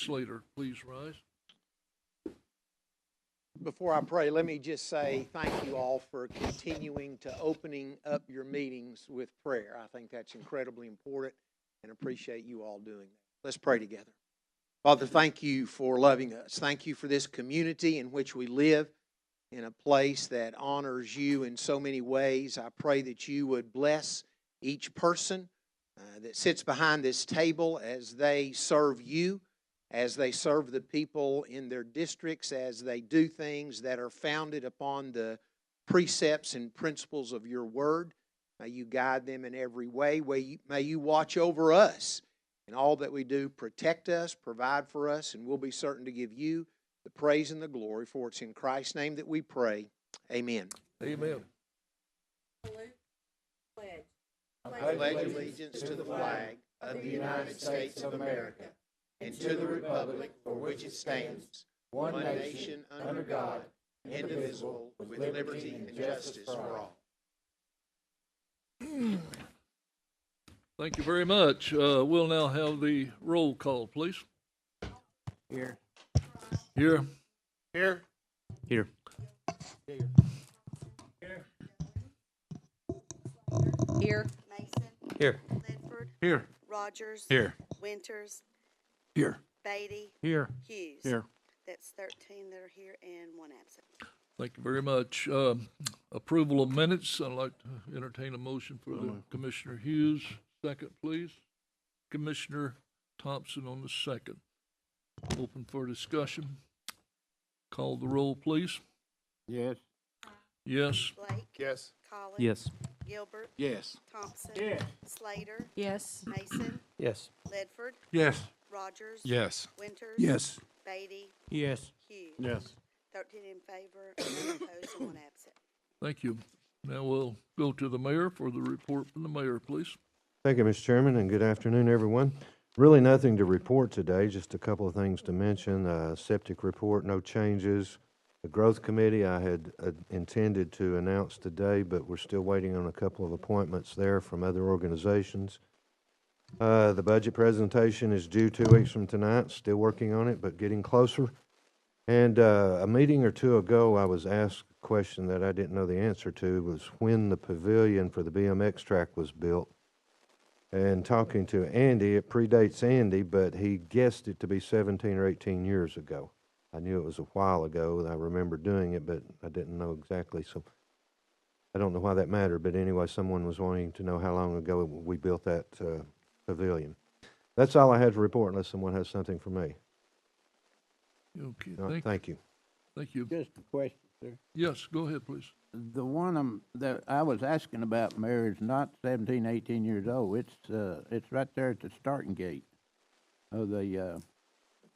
Slater. Please rise. Before I pray, let me just say thank you all for continuing to opening up your meetings with prayer. I think that's incredibly important and appreciate you all doing that. Let's pray together. Father, thank you for loving us. Thank you for this community in which we live, in a place that honors you in so many ways. I pray that you would bless each person that sits behind this table as they serve you, as they serve the people in their districts, as they do things that are founded upon the precepts and principles of your word. May you guide them in every way. May you watch over us in all that we do, protect us, provide for us, and we'll be certain to give you the praise and the glory, for it's in Christ's name that we pray. Amen. Amen. I pledge allegiance to the flag of the United States of America and to the republic for which it stands, one nation under God, indivisible, with liberty and justice for all. Thank you very much. We'll now have the roll call, please. Here. Here. Here. Here. Here. Mason. Here. Ledford. Here. Rogers. Here. Winters. Here. Beatty. Here. Hughes. Here. That's 13 that are here and one absent. Thank you very much. Approval of minutes. I'd like to entertain a motion for the Commissioner Hughes. Second, please. Commissioner Thompson on the second. Open for discussion. Call the roll, please. Yes. Yes. Blake. Yes. Collins. Yes. Gilbert. Yes. Thompson. Yes. Slater. Yes. Mason. Yes. Ledford. Yes. Rogers. Yes. Winters. Yes. Beatty. Yes. Hughes. Yes. 13 in favor, none opposed, and one absent. Thank you. Now we'll go to the mayor for the report from the mayor, please. Thank you, Mr. Chairman, and good afternoon, everyone. Really nothing to report today, just a couple of things to mention. Septic report, no changes. The Growth Committee, I had intended to announce today, but we're still waiting on a couple of appointments there from other organizations. The budget presentation is due 2 weeks from tonight, still working on it, but getting closer. And a meeting or two ago, I was asked a question that I didn't know the answer to, was when the pavilion for the BMX track was built. And talking to Andy, it predates Andy, but he guessed it to be 17 or 18 years ago. I knew it was a while ago. I remember doing it, but I didn't know exactly. So I don't know why that mattered. But anyway, someone was wanting to know how long ago we built that pavilion. That's all I had to report, unless someone has something for me. Okay. No, thank you. Thank you. Just a question, sir. Yes, go ahead, please. The one that I was asking about, Mayor, is not 17, 18 years old. It's right there at the starting gate of the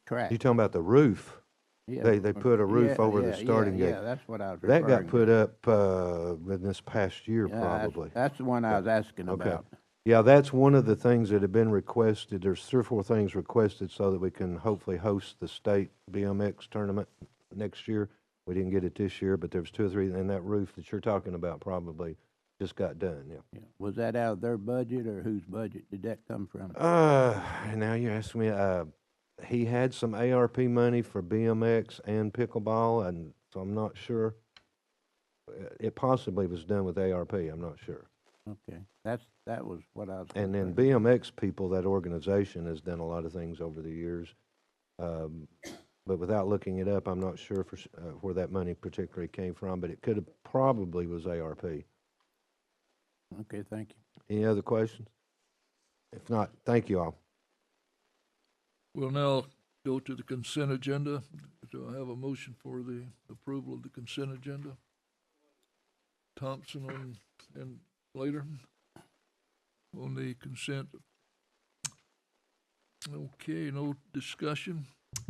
track. You talking about the roof? Yeah. They put a roof over the starting gate. Yeah, that's what I was That referring got put up in this past year, Yeah, probably. That's the one I was asking Okay. about. Yeah, that's one of the things that have been requested. There's 3 or 4 things requested so that we can hopefully host the state BMX tournament next year. We didn't get it this year, but there's 2 or 3, and that roof that you're talking about probably just got done, yeah. Yeah. Was that out of their budget, or whose budget did that come from? Now you ask me, he had some ARP money for BMX and pickleball, and so I'm not sure. It possibly was done with ARP, I'm not sure. Okay, that was what I was. And then referring BMX people, that organization has done a lot of things over the years. But without looking it up, I'm not sure for where that money particularly came from, but it could have probably was ARP. to. Okay, thank you. Any other questions? If not, thank you all. We'll now go to the consent agenda. Do I have a motion for the approval of the consent agenda? Thompson and Slater on the consent. Okay, no discussion.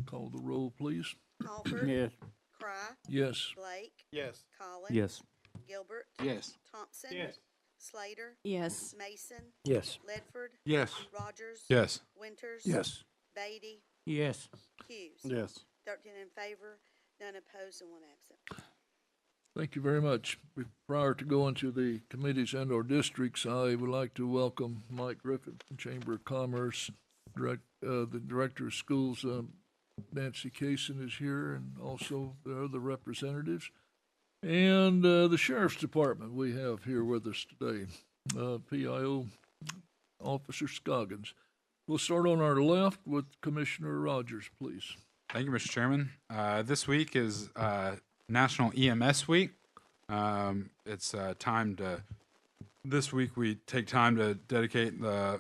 Call the roll, please. Alford. Yes. Cry. Yes. Blake. Yes. Collins. Yes. Gilbert. Yes. Thompson. Yes. Slater. Yes. Mason. Yes. Ledford. Yes. Rogers. Yes. Winters. Yes. Beatty. Yes. Hughes. Yes. 13 in favor, none opposed, and one absent. Thank you very much. Prior to going to the committees and our districts, I would like to welcome Mike Griffith from Chamber of Commerce, the Director of Schools, Nancy Kaysen is here, and also the other representatives. And the Sheriff's Department we have here with us today, PIO Officer Scoggins. We'll start on our left with Commissioner Rogers, please. Thank you, Mr. Chairman. This week is National EMS Week. It's time to. This week we take time to dedicate to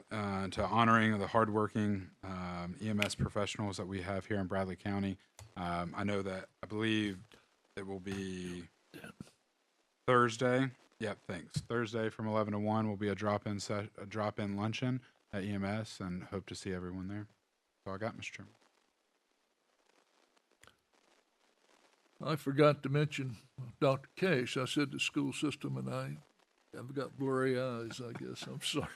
honoring the hardworking EMS professionals that we have here in Bradley County. I believe it will be Thursday. Yep, thanks. Thursday from 11 to 1 will be a drop-in luncheon at EMS, and hope to see everyone there. That's all I got, Mr. Chairman. I forgot to mention Dr. Cash. I said the school system, and I've got blurry eyes, I guess. I'm sorry.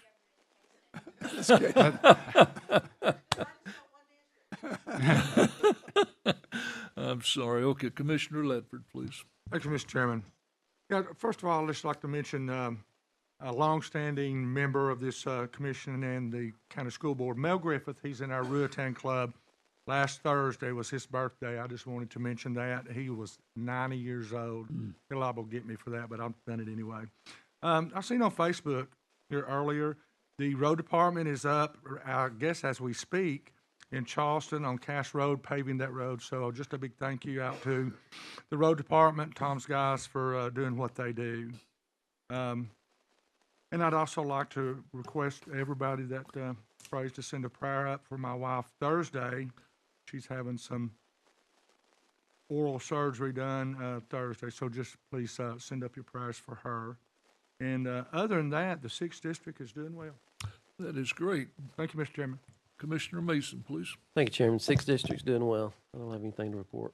I'm sorry. Okay, Commissioner Ledford, please. Thank you, Mr. Chairman. Yeah, first of all, I'd just like to mention a longstanding member of this commission and the county school board, Mel Griffith. He's in our Ruatan Club. Last Thursday was his birthday. I just wanted to mention that. He was 90 years old. They're liable to get me for that, but I've done it anyway. I've seen on Facebook here earlier, the road department is up, I guess as we speak, in Charleston on Cass Road, paving that road. So just a big thank you out to the road department, Tom's guys, for doing what they do. And I'd also like to request everybody that prays to send a prayer up for my wife Thursday. She's having some oral surgery done Thursday, so just please send up your prayers for her. And other than that, the 6th District is doing well. That is great. Thank you, Mr. Chairman. Commissioner Mason, please. Thank you, Chairman. 6th District's doing well. I don't have anything to report.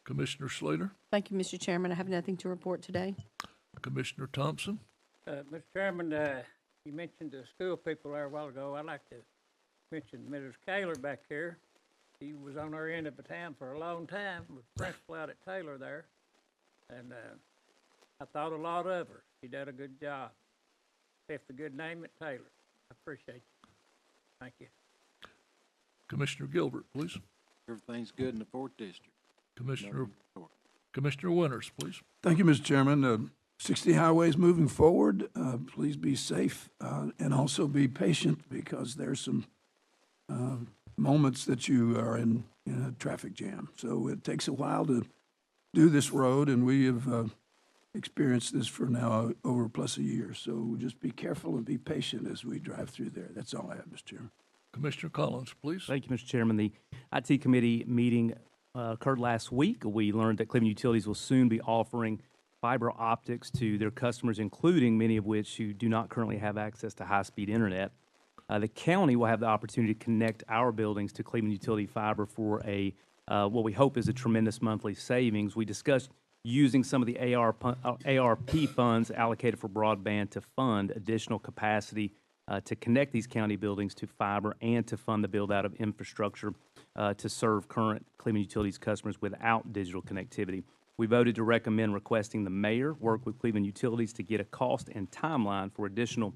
Commissioner Slater. Thank you, Mr. Chairman. I have nothing to report today. Commissioner Thompson. Mr. Chairman, you mentioned the school people there a while ago. I'd like to mention Mrs. Kaler back here. She was on our end of the town for a long time, was principal out at Taylor there. And I thought a lot of her. She did a good job. Left a good name at Taylor. I appreciate you. Thank you. Commissioner Gilbert, please. Everything's good in the 4th District. Commissioner Winters, please. Thank you, Mr. Chairman. 60 highways moving forward. Please be safe and also be patient because there's some moments that you are in a traffic jam. So it takes a while to do this road, and we have experienced this for now over plus a year. So just be careful and be patient as we drive through there. That's all I have, Mr. Chairman. Commissioner Collins, please. Thank you, Mr. Chairman. The IT committee meeting occurred last week. We learned that Cleveland Utilities will soon be offering fiber optics to their customers, including many of which who do not currently have access to high-speed internet. The county will have the opportunity to connect our buildings to Cleveland Utility Fiber for what we hope is a tremendous monthly savings. We discussed using some of the ARP funds allocated for broadband to fund additional capacity to connect these county buildings to fiber and to fund the build-out of infrastructure to serve current Cleveland Utilities customers without digital connectivity. We voted to recommend requesting the mayor work with Cleveland Utilities to get a cost and timeline for additional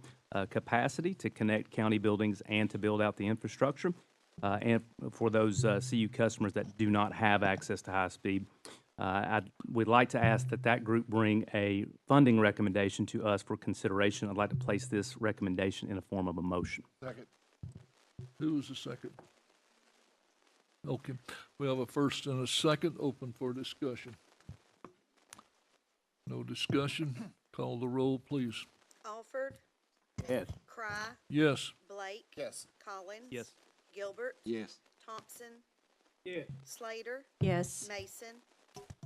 capacity to connect county buildings and to build out the infrastructure, and for those CU customers that do not have access to high speed. We'd like to ask that group bring a funding recommendation to us for consideration. I'd like to place this recommendation in the form of a motion. Second. Who was the second? Okay. We have a first and a second open for discussion. No discussion. Call the roll, please. Alford, Yes. Cry, Yes. Blake. Yes. Collins. Yes. Gilbert. Yes. Thompson. Yeah. Slater. Yes. Mason.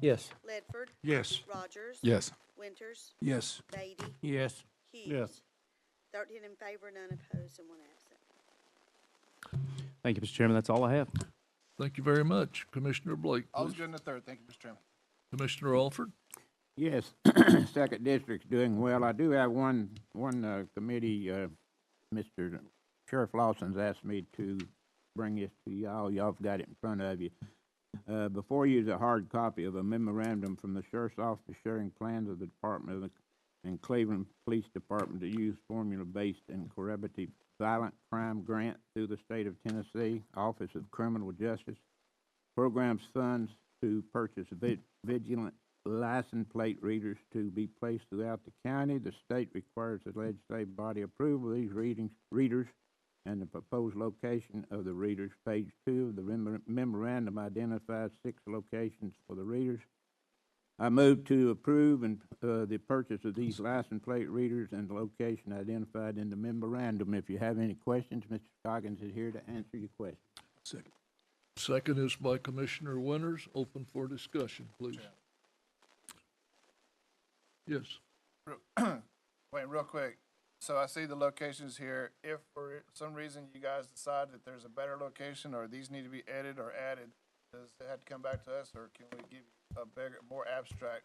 Yes. Ledford. Yes. Rogers. Yes. Winters. Yes. Beatty. Yes. Hughes. Yes. 13 in favor, none opposed, and 1 absent. Thank you, Mr. Chairman. That's all I have. Thank you very much. Commissioner Blake, I was please. good in the 3rd. Thank you, Mr. Chairman. Commissioner Alford. Yes, Second District's doing well. I do have one committee, Mr. Sheriff Lawson's asked me to bring this to y'all. Y'all've got it in front of you. Before you is a hard copy of a memorandum from the Sheriff's Office sharing plans of the Department and Cleveland Police Department to use formula-based and corroborative violent crime grant through the state of Tennessee, Office of Criminal Justice, programs funds to purchase vigilant license plate readers to be placed throughout the county. The state requires the legislative body approval of these readers and the proposed location of the readers. Page 2 of the memorandum identifies 6 locations for the readers. I move to approve and the purchase of these license plate readers and the location identified in the memorandum. If you have any questions, Mr. Coggins is here to answer your questions. Second. Second is by Commissioner Winters. Open for discussion, please. Yes. Wait, real quick. So I see the locations here. If for some reason you guys decide that there's a better location or these need to be edited or added, does it have to come back to us, or can we give you a bigger, more abstract,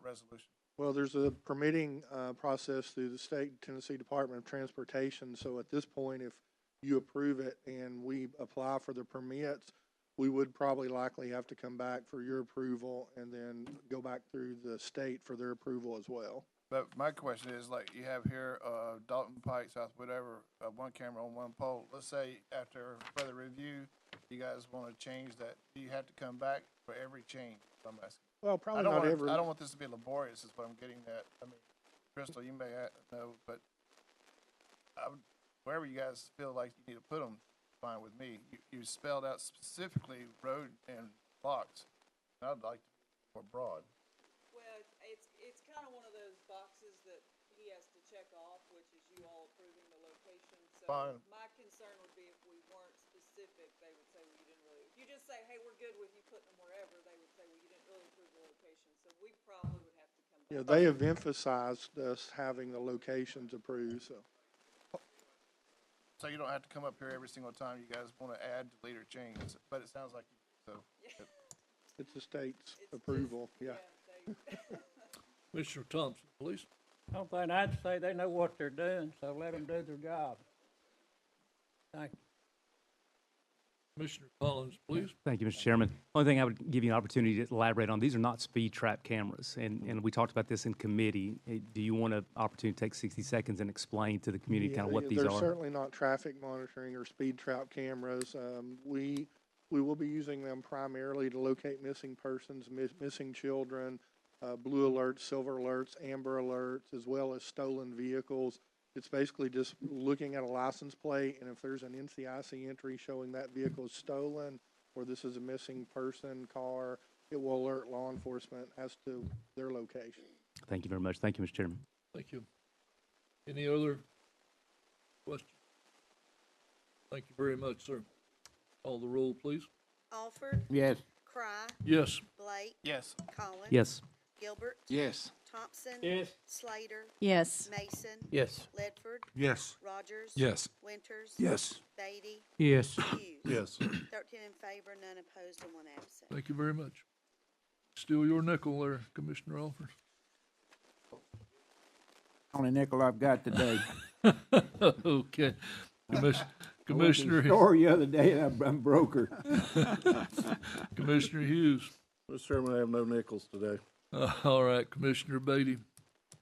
resolution? Well, there's a permitting process through the state Tennessee Department of Transportation. So at this point, if you approve it and we apply for the permits, we would probably likely have to come back for your approval and then go back through the state for their approval as well. But my question is, like, you have here, Dalton Pike, South, whatever, one camera on one pole. Let's say after further review, you guys want to change that. Do you have to come back for every change? I'm asking. Well, probably not every. I don't want this to be laborious, is what I'm getting at. I mean, Crystal, you may know, but wherever you guys feel like you need to put them, fine with me. You spelled out specifically road and blocks. I'd like to be more broad. Well, it's kind of one of those boxes that he has to check off, which is you all approving the location. So Fine. my concern would be if we weren't specific, they would say, well, you didn't really, if you just say, hey, we're good with you putting them wherever, they would say, well, you didn't really approve the location. So we probably would have to come back. Yeah, they have emphasized us having the locations approved, so. So you don't have to come up here every single time you guys want to add, delete, or change, but it sounds like you do, so. It's the state's approval, yeah. Commissioner Thompson, please. Only thing I'd say, they know what they're doing, so let them do their job. Thank you. Commissioner Collins, please. Thank you, Mr. Chairman. Only thing I would give you an opportunity to elaborate on, these are not speed trap cameras, and we talked about this in committee. Do you want an opportunity to take 60 seconds and explain to the community kind of what these They're are? certainly not traffic monitoring or speed trap cameras. We will be using them primarily to locate missing persons, missing children, blue alerts, silver alerts, amber alerts, as well as stolen vehicles. It's basically just looking at a license plate, and if there's an NCIC entry showing that vehicle is stolen or this is a missing person car, it will alert law enforcement as to their location. Thank you very much. Thank you, Mr. Chairman. Thank you. Any other questions? Thank you very much, sir. Call the roll, please. Alford, Yes. Cry, Yes. Blake, Yes. Collins. Yes. Gilbert, Yes. Thompson. Yes. Slater, Yes. Mason, Yes. Ledford, Yes. Rogers. Yes. Winters. Yes. Beatty, Yes. Hughes. Yes. 13 in favor, none opposed, and 1 absent. Thank you very much. Still your nickel there, Commissioner Alford. Only nickel I've got today. Okay. Commissioner I went to the store the other day and I'm broker. Commissioner Hughes. Mr. Chairman, I have no nickels today. All right, Commissioner Beatty.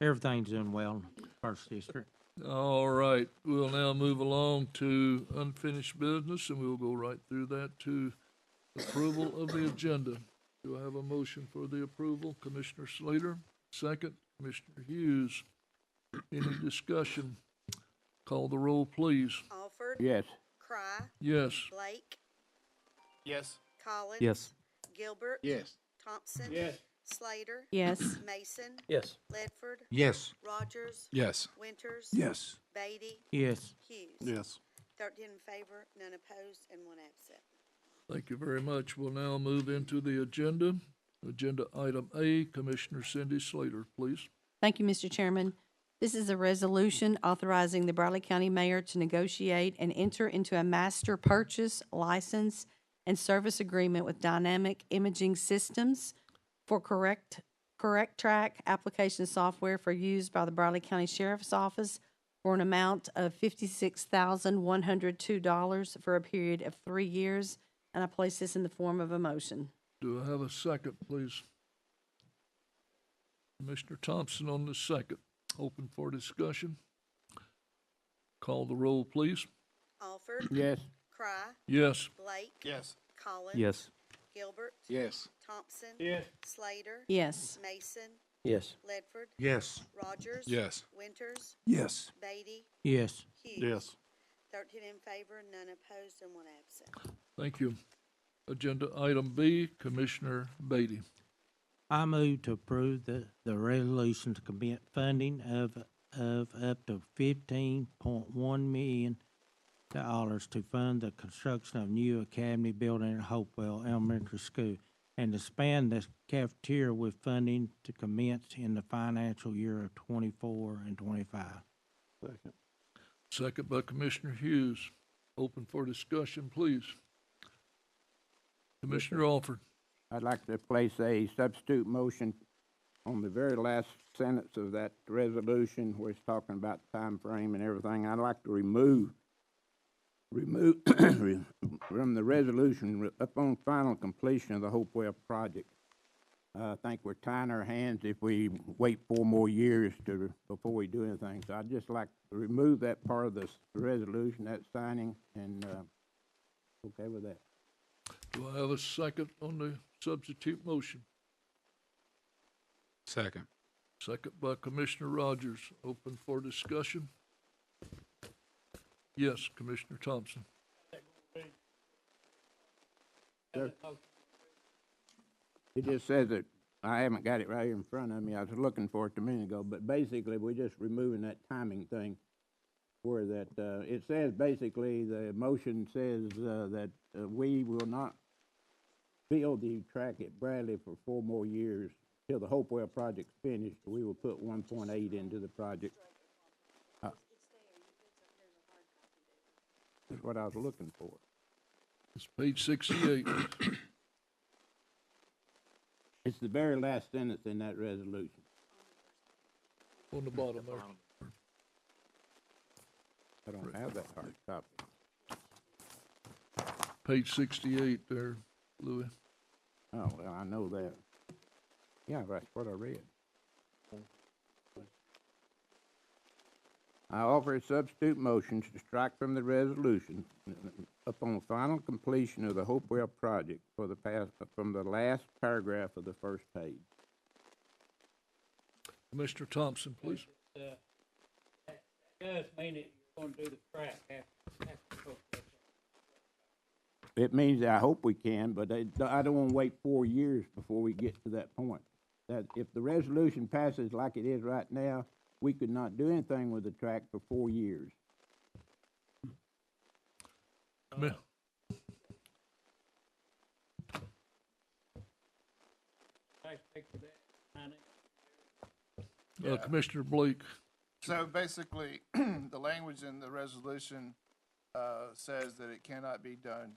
Everything's doing well in First District. All right, we'll now move along to unfinished business, and we'll go right through that to approval of the agenda. Do I have a motion for the approval? Commissioner Slater, second. Commissioner Hughes. Any discussion? Call the roll, please. Alford. Yes. Cry, Yes. Blake, Yes. Collins. Yes. Gilbert. Yes. Thompson. Yes. Slater. Yes. Mason. Yes. Ledford. Yes. Rogers. Yes. Winters. Yes. Beatty. Yes. Hughes. Yes. 13 in favor, none opposed, and 1 absent. Thank you very much. We'll now move into the agenda. Agenda item A, Commissioner Cindy Slater, please. Thank you, Mr. Chairman. This is a resolution authorizing the Bradley County Mayor to negotiate and enter into a master purchase, license, and service agreement with Dynamic Imaging Systems for correct track application software for use by the Bradley County Sheriff's Office for an amount of $56,102 for a period of 3 years, and I place this in the form of a motion. Do I have a second, please? Commissioner Thompson on the second. Open for discussion. Call the roll, please. Alford. Yes. Cry, Yes. Blake. Yes. Collins. Yes. Gilbert, Yes. Thompson. Yes. Slater. Yes. Mason, Yes. Ledford, Yes. Rogers. Yes. Winters, Yes. Beatty, Yes. Hughes. Yes. 13 in favor, none opposed, and one absent. Thank you. Agenda item B, Commissioner Beatty. I move to approve the resolution to commit funding of up to $15.1 million to fund the construction of new academy building at Hopewell Elementary School and to expand the cafeteria with funding to commence in the financial year of 24 and 25. Second. Second by Commissioner Hughes. Open for discussion, please. Commissioner Alford. I'd like to place a substitute motion on the very last sentence of that resolution where it's talking about the time frame and everything. I'd like to remove from the resolution upon final completion of the Hopewell project. I think we're tying our hands if we wait 4 more years before we do anything. So I'd just like to remove that part of this resolution, that signing, and okay with that. Do I have a second on the substitute motion? Second. Second by Commissioner Rogers. Open for discussion. Yes, Commissioner Thompson. It just says that, I haven't got it right here in front of me, I was looking for it a minute ago, but basically, we're just removing that timing thing where that, it says basically, the motion says that we will not build the track at Bradley for 4 more years till the Hopewell project's finished. We will put 1.8 into the project. That's what I was looking for. It's page 68. It's the very last sentence in that resolution. On the bottom there. I don't have that hard copy. Page 68 there, Louis. Oh, well, I know that. Yeah, that's what I read. I offer a substitute motion to strike from the resolution upon final completion of the Hopewell project from the last paragraph of the first page. Commissioner Thompson, please. That does mean that you're gonna do the track after Hopewell. It means I hope we can, but I don't want to wait 4 years before we get to that point. That if the resolution passes like it is right now, we could not do anything with the track for 4 years. Commissioner Blake. So basically, the language in the resolution says that it cannot be done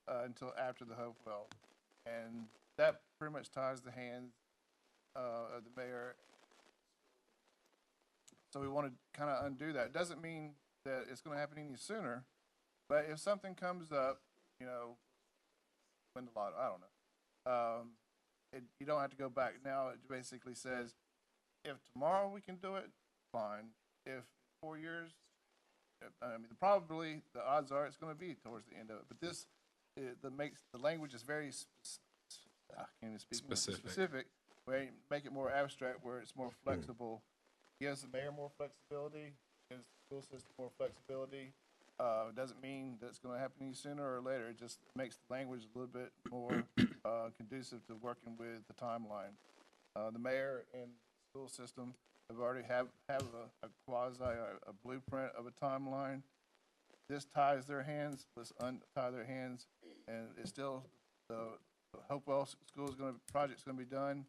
until after the Hopewell. And that pretty much ties the hands of the mayor. So we want to kind of undo that. It doesn't mean that it's going to happen any sooner, but if something comes up, you know, win the lotto, I don't know. You don't have to go back. Now it basically says, if tomorrow we can do it, fine. If 4 years, I mean, probably the odds are it's going to be towards the end of it. But this, makes the language is very I can't even speak specific. Where you make it more abstract, where it's more flexible. Gives the mayor more flexibility. Gives the school system more flexibility. It doesn't mean that it's going to happen any sooner or later. It just makes the language a little bit more conducive to working with the timeline. The mayor and school system have already have a quasi, a blueprint of a timeline. This ties their hands. Let's untie their hands, and it's still the Hopewell School project's going to be done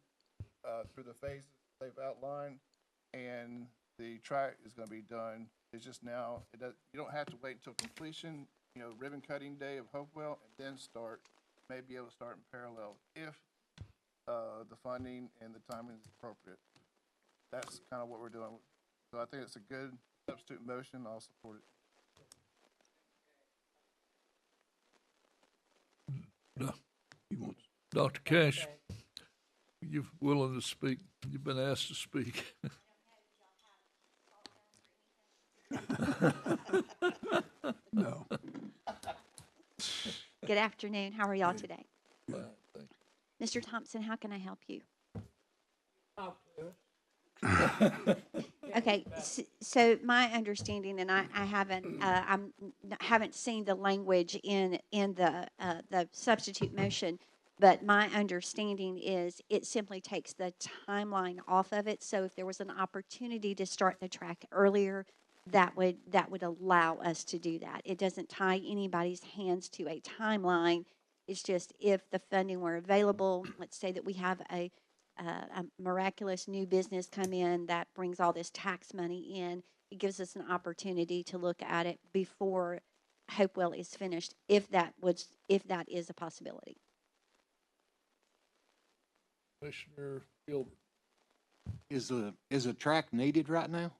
through the phases they've outlined, and the track is going to be done. It's just now you don't have to wait until completion. You know, ribbon cutting day of Hopewell, and then start. May be able to start in parallel if the funding and the timing is appropriate. That's kind of what we're doing. So I think it's a good substitute motion. I'll support it. Dr. Cash, you're willing to speak. You've been asked to speak. No. Good afternoon. How are y'all today? Mr. Thompson, how can I help you? Okay, so my understanding, and I haven't, haven't seen the language in the substitute motion, but my understanding is it simply takes the timeline off of it. So if there was an opportunity to start the track earlier, that would allow us to do that. It doesn't tie anybody's hands to a timeline. It's just if the funding were available, let's say that we have a miraculous new business come in that brings all this tax money in, it gives us an opportunity to look at it before Hopewell is finished, if that is a possibility. Commissioner Gilbert. Is a track needed right now?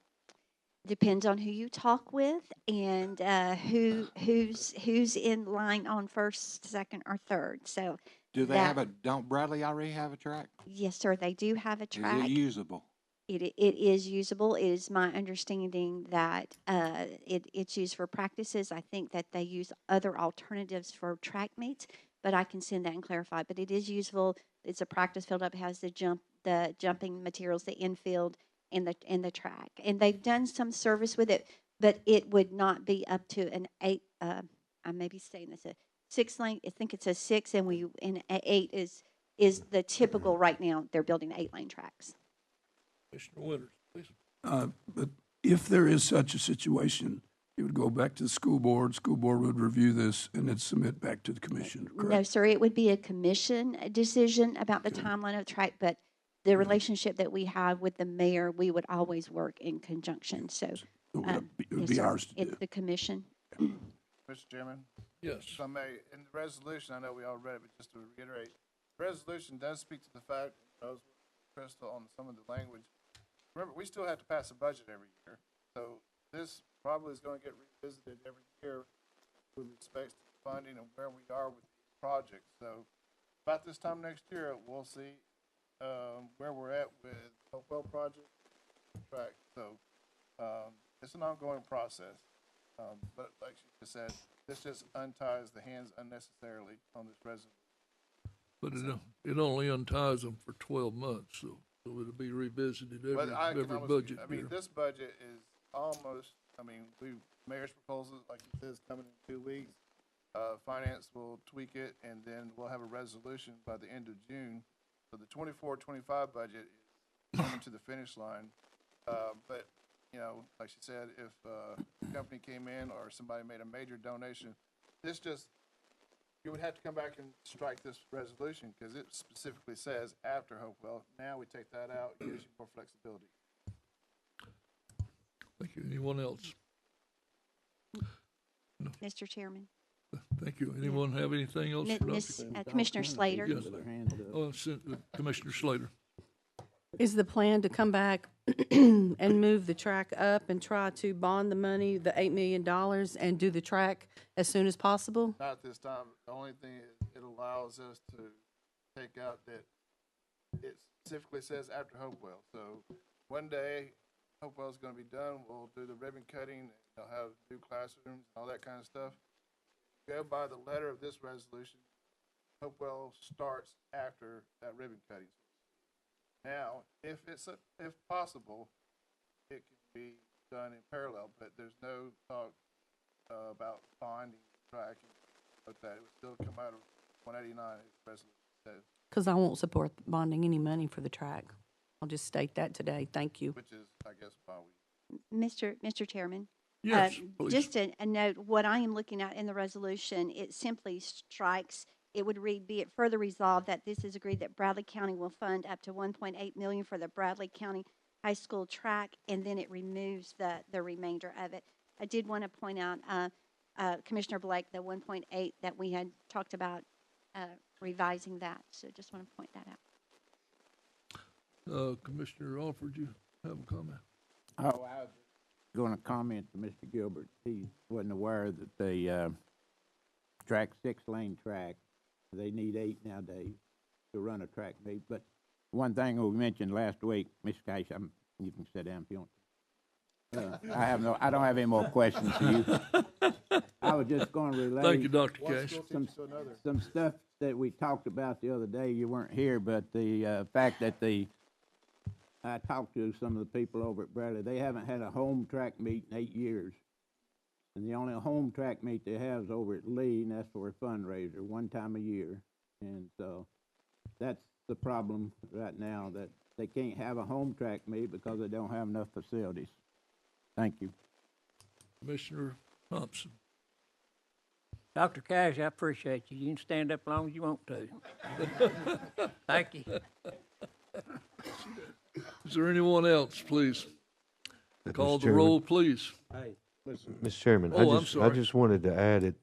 Depends on who you talk with and who's in line on first, second, or third. So Do they have don't Bradley already have a track? Yes, sir, they do have a track. Is it usable? It is usable. It is my understanding that it's used for practices. I think that they use other alternatives for track meets, but I can send that and clarify. But it is usable. It's a practice field up. It has the jumping materials, the infield, and the track. And they've done some service with it, but it would not be up to an 8. I may be saying this, a 6 lane. I think it's a 6, and an 8 is the typical right now. They're building 8-lane tracks. Commissioner Winters, please. But if there is such a situation, it would go back to the school board would review this, and then submit back to the commission, correct? No, sir, it would be a commission decision about the timeline of the track, but the relationship that we have with the mayor, we would always work in conjunction, so. It would yes, be sir, ours to do. it's the commission. Mr. Chairman? Yes. If I may, in the resolution, I know we all read it, but just to reiterate, the resolution does speak to the fact, I was with Crystal on some of the language. Remember, we still have to pass a budget every year, so this probably is going to get revisited every year with respect to funding and where we are with the project. So about this time next year, we'll see where we're at with the Hopewell project. Track. So it's an ongoing process, but like she just said, this just unties the hands unnecessarily on this resolution. But it only unties them for 12 months, so it'll be revisited every budget I mean, year. this budget is almost, mayor's proposal, like he says, coming in 2 weeks. Finance will tweak it, and then we'll have a resolution by the end of June. So the 24-25 budget is coming to the finish line. But, like she said, if a company came in or somebody made a major donation, you would have to come back and strike this resolution because it specifically says after Hopewell. Now we take that out, it gives you more flexibility. Thank you. Anyone else? No. Mr. Chairman. Thank you. Anyone have anything else? Commissioner Slater. Yes. Commissioner Slater. Is the plan to come back and move the track up and try to bond the money, the $8 million, and do the track as soon as possible? Not this time. The only thing it allows us to take out that it specifically says after Hopewell. So one day Hopewell's going to be done. We'll do the ribbon cutting. They'll have new classrooms and all that kind of stuff. Go by the letter of this resolution. Hopewell starts after that ribbon cutting. Now, if possible, it can be done in parallel, but there's no talk about bonding the track and like that. It would still come out of 189 as the resolution says. Because I won't support bonding any money for the track. I'll just state that today. Thank you. Which is, I guess, why we. Mr. Chairman. Yes, please. Just a note, what I am looking at in the resolution, it simply strikes, it would read, be it further resolved that this is agreed that Bradley County will fund up to $1.8 million for the Bradley County High School track, and then it removes the remainder of it. I did want to point out, Commissioner Blake, the 1.8 that we had talked about revising that, so just want to point that out. Commissioner Alford, you have a comment? Oh, I was going to comment to Mr. Gilbert. He wasn't aware that the track 6-lane track, they need 8 nowadays to run a track meet. But one thing we mentioned last week, Ms. Cash, you can sit down if you want. I don't have any more questions for you. I was just going to relay. Thank you, Dr. Cash. Some stuff that we talked about the other day, you weren't here, but the fact that I talked to some of the people over at Bradley, they haven't had a home track meet in 8 years. And the only home track meet they have is over at Lee, and that's for a fundraiser, one time a year. And so that's the problem right now, that they can't have a home track meet because they don't have enough facilities. Thank you. Commissioner Thompson. Dr. Cash, I appreciate you. You can stand up as long as you want to. Thank you. Is there anyone else, please? Call Mr. the roll, please. Mr. Chairman, Oh, I'm I sorry. just wanted to add it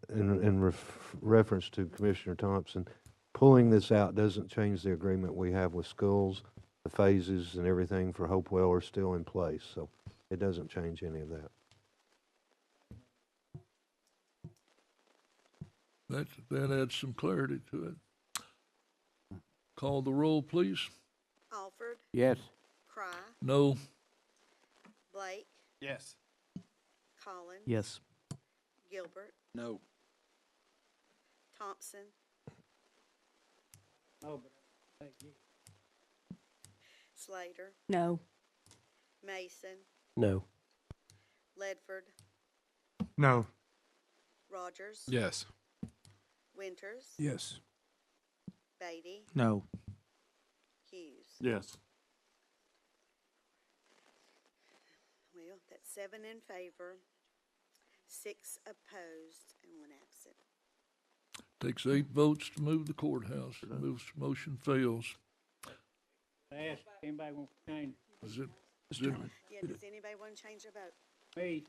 in reference to Commissioner Thompson. Pulling this out doesn't change the agreement we have with schools. The phases and everything for Hopewell are still in place, so it doesn't change any of that. That adds some clarity to it. Call the roll, please. Alford, Yes. Cry, No. Blake, Yes. Collins. Yes. Gilbert, No. Thompson, Oh, but thank you. Slater, No. Mason, No. Ledford, No. Rogers, Yes. Winters, Yes. Beatty, No. Hughes. Yes. Well, that's 7 in favor, 6 opposed, and 1 absent. Takes 8 votes to move the courthouse. Motion fails. I ask if anybody wants to change Is it? Mr. Chairman, Yeah, does anybody want to change their vote? me.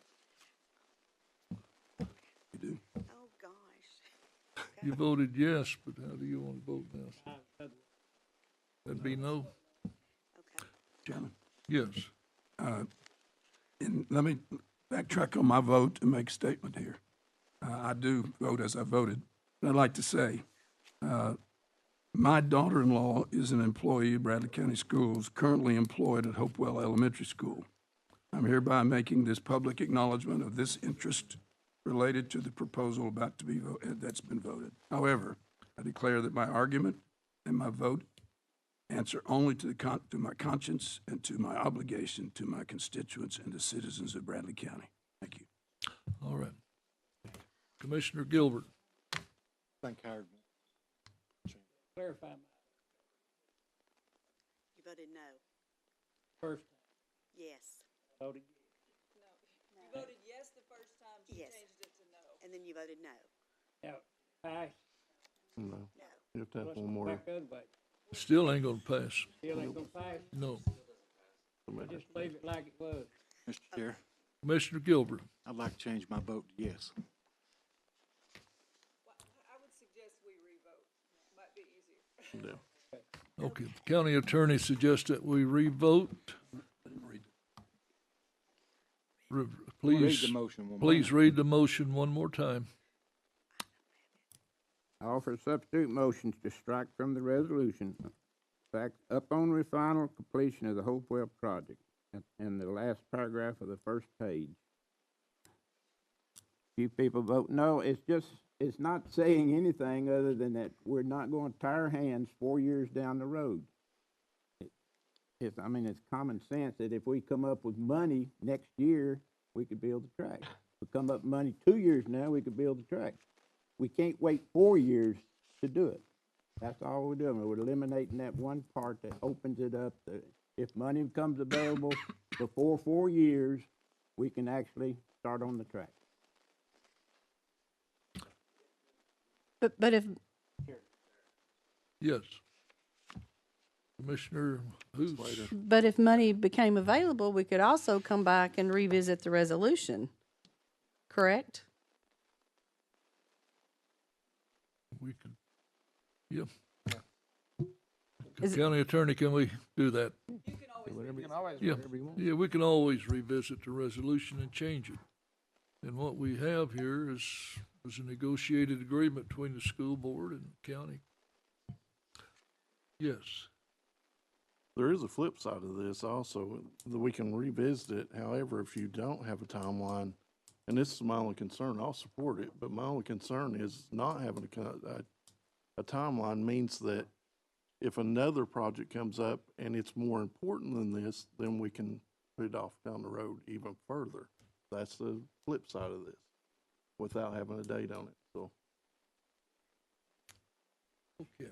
you do. Oh, gosh. You voted yes, but how do you want to vote now? That'd be no? Okay. Chairman. Yes. And let me backtrack on my vote and make a statement here. I do vote as I voted. And I'd like to say, my daughter-in-law is an employee of Bradley County Schools, currently employed at Hopewell Elementary School. I'm hereby making this public acknowledgement of this interest related to the proposal about to be that's been voted. However, I declare that my argument and my vote answer only to my conscience and to my obligation to my constituents and the citizens of Bradley County. Thank you. All right. Commissioner Gilbert. Think Howard. Clarify my You voted no. first Yes. voted. No. You voted yes the first time, she changed it to no. And then you voted no. Now, pass. No. No. You have to have Let's one go more. back the other way. Still ain't gonna pass. Still ain't gonna pass. No. Just leave it like it was. Mr. Chair, Commissioner Gilbert. I'd like to change my vote to yes. Well, I would suggest we revote. Might be easier. Yeah. Okay. The county attorney suggests that we revote. Please, Read the motion one more please time. read the motion one more time. I offer substitute motions to strike from the resolution. Fact, upon final completion of the Hopewell project, in the last paragraph of the first page. Few people vote no. It's not saying anything other than that we're not going to tie our hands 4 years down the road. It's common sense that if we come up with money next year, we could build the track. If we come up with money 2 years now, we could build the track. We can't wait 4 years to do it. That's all we're doing. We're eliminating that one part that opens it up. If money becomes available before 4 years, we can actually start on the track. But if, Yes. Commissioner Hoos. but if money became available, we could also come back and revisit the resolution, correct? We can, yeah. Is it- County attorney, can we do that? You can always Whatever revisit. Yeah, we can always revisit the resolution and change it. And what we have here is a negotiated agreement between the school board and the county. Yes. There is a flip side of this also, that we can revisit it. However, if you don't have a timeline, and this is my only concern, I'll support it, but my only concern is not having a timeline means that if another project comes up and it's more important than this, then we can put it off down the road even further. That's the flip side of this, without having a date on it, so. Okay.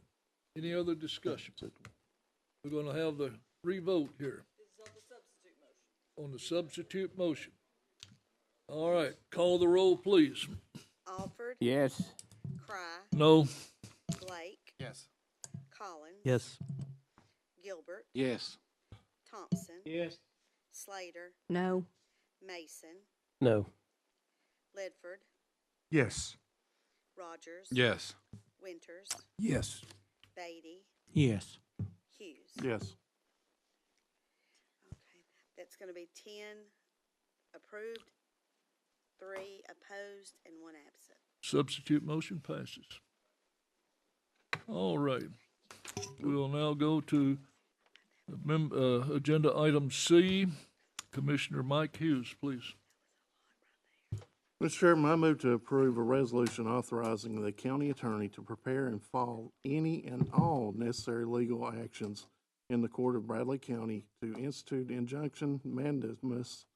Any other discussion? We're gonna have the revote here. This is on the substitute motion. On the substitute motion. All right, call the roll, please. Alford, Yes. Cry, No. Blake, Yes. Collins. Yes. Gilbert, Yes. Thompson, Yes. Slater, No. Mason, No. Ledford, Yes. Rogers. Yes. Winters, Yes. Beatty, Yes. Hughes. Yes. Okay, that's gonna be 10 approved, 3 opposed, and 1 absent. Substitute motion passes. All right. We'll now go to agenda item C. Commissioner Mike Hughes, please. Mr. Chairman, I move to approve a resolution authorizing the county attorney to prepare and file any and all necessary legal actions in the court of Bradley County to institute injunction, mandamus,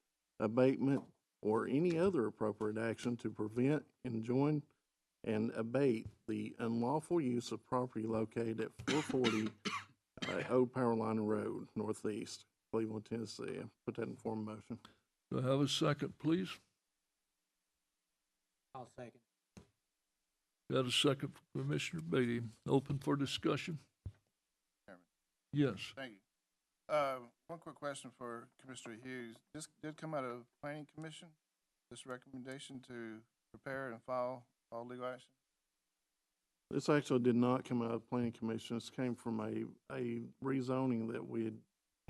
abatement, or any other appropriate action to prevent, enjoin, and abate the unlawful use of property located at 440 Old Powerline Road Northeast, Cleveland, Tennessee. I put that in form of motion. Do I have a second, please? I'll second. Got a second from Commissioner Beatty. Open for discussion? Chairman. Yes. Thank you. One quick question for Commissioner Hughes. This did come out of Planning Commission, this recommendation to prepare and file all legal action? This actually did not come out of planning commission. This came from a rezoning that we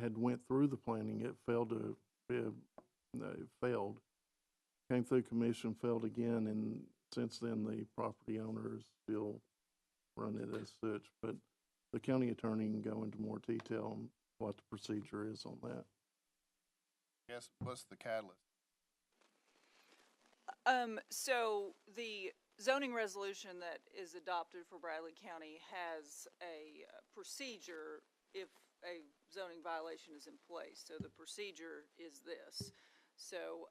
had went through the planning. It failed to, it failed. Came through commission, failed again, and since then the property owner is still running it as such. But the county attorney can go into more detail on what the procedure is on that. Yes, what's the catalyst? So the zoning resolution that is adopted for Bradley County has a procedure if a zoning violation is in place. So the procedure is this. So